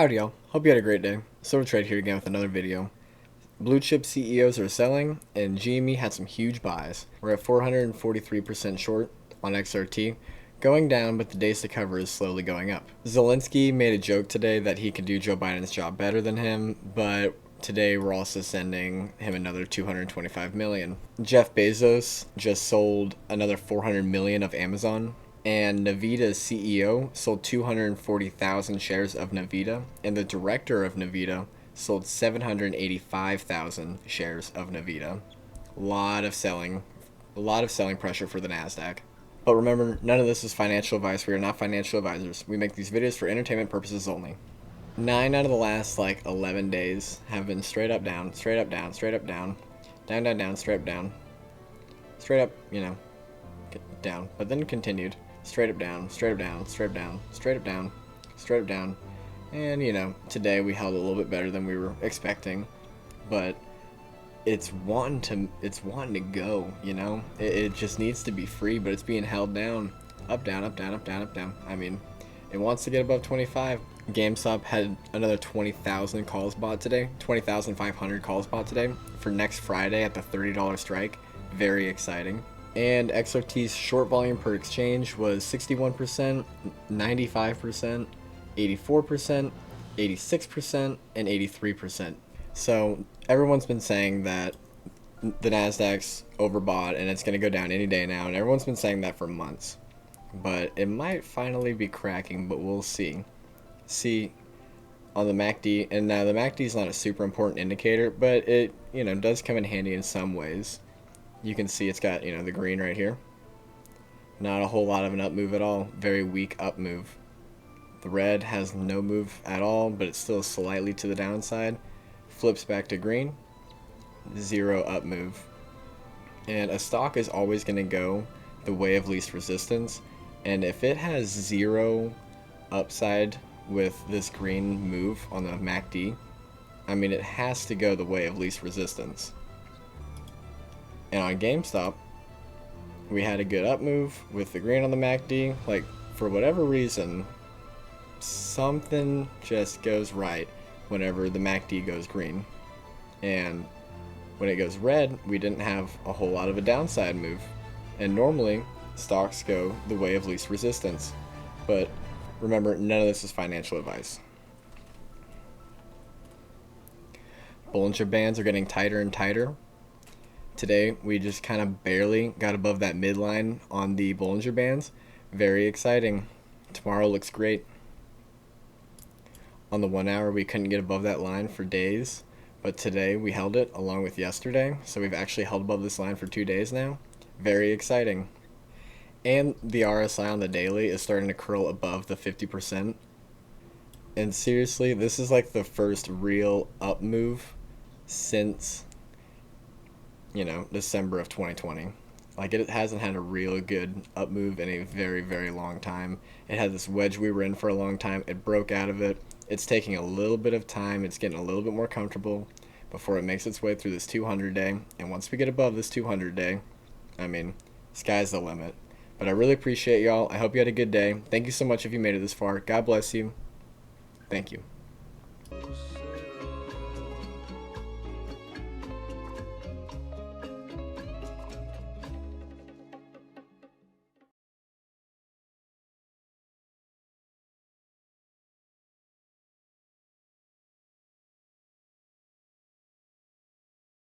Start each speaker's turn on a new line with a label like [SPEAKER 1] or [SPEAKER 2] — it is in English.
[SPEAKER 1] Howdy y'all, hope you had a great day. Silver Trade here again with another video. Blue chip CEOs are selling, and GME had some huge buys. We're at 443% short on XRT, going down, but the days to cover is slowly going up. Zelensky made a joke today that he could do Joe Biden's job better than him, but today we're also sending him another 225 million. Jeff Bezos just sold another 400 million of Amazon. And Navida's CEO sold 240,000 shares of Navida, and the director of Navida sold 785,000 shares of Navida. A lot of selling pressure for the Nasdaq. But remember, none of this is financial advice. We are not financial advisors. We make these videos for entertainment purposes only. 9 out of the last 11 days have been straight up down, straight up down, straight up down, down, down, down, straight up down, straight up, down, but then continued. Straight up down, straight up down, straight up down, straight up down, straight up down. And, today we held a little bit better than we were expecting. But it's wanting to go, It just needs to be free, but it's being held down. Up, down, up, down, up, down, up, down. I mean, it wants to get above 25. GameStop had another 20,000 calls bought today. 20,500 calls bought today for next Friday at the $30 strike. Very exciting. And XRT's short volume per exchange was 61%, 95%, 84%, 86%, and 83%. So everyone's been saying that the Nasdaq's overbought and it's going to go down any day now, and everyone's been saying that for months. But it might finally be cracking, but we'll see. See on the MACD, and now the MACD is not a super important indicator, but it does come in handy in some ways. You can see it's got, the green right here. Not a whole lot of an up move at all. Very weak up move. The red has no move at all, but it's still slightly to the downside. Flips back to green. Zero up move. And a stock is always going to go the way of least resistance. And if it has zero upside with this green move on the MACD, it has to go the way of least resistance. And on GameStop, we had a good up move with the green on the MACD. For whatever reason, something just goes right whenever the MACD goes green. And when it goes red, we didn't have a whole lot of a downside move. And normally, stocks go the way of least resistance. But remember, none of this is financial advice. Bollinger Bands are getting tighter and tighter. Today, we just kind of barely got above that midline on the Bollinger Bands. Very exciting. Tomorrow looks great. On the 1 hour, we couldn't get above that line for days, but today we held it along with yesterday, so we've actually held above this line for 2 days now. Very exciting. And the RSI on the daily is starting to curl above the 50%. And seriously, this is the first real up move since December of 2020. It hasn't had a real good up move in a very, very long time. It had this wedge we were in for a long time. It broke out of it. It's taking a little bit of time. It's getting a little bit more comfortable before it makes its way through this 200 day. And once we get above this 200 day, sky's the limit. But I really appreciate y'all. I hope you had a good day. Thank you so much if you made it this far. God bless you. Thank you.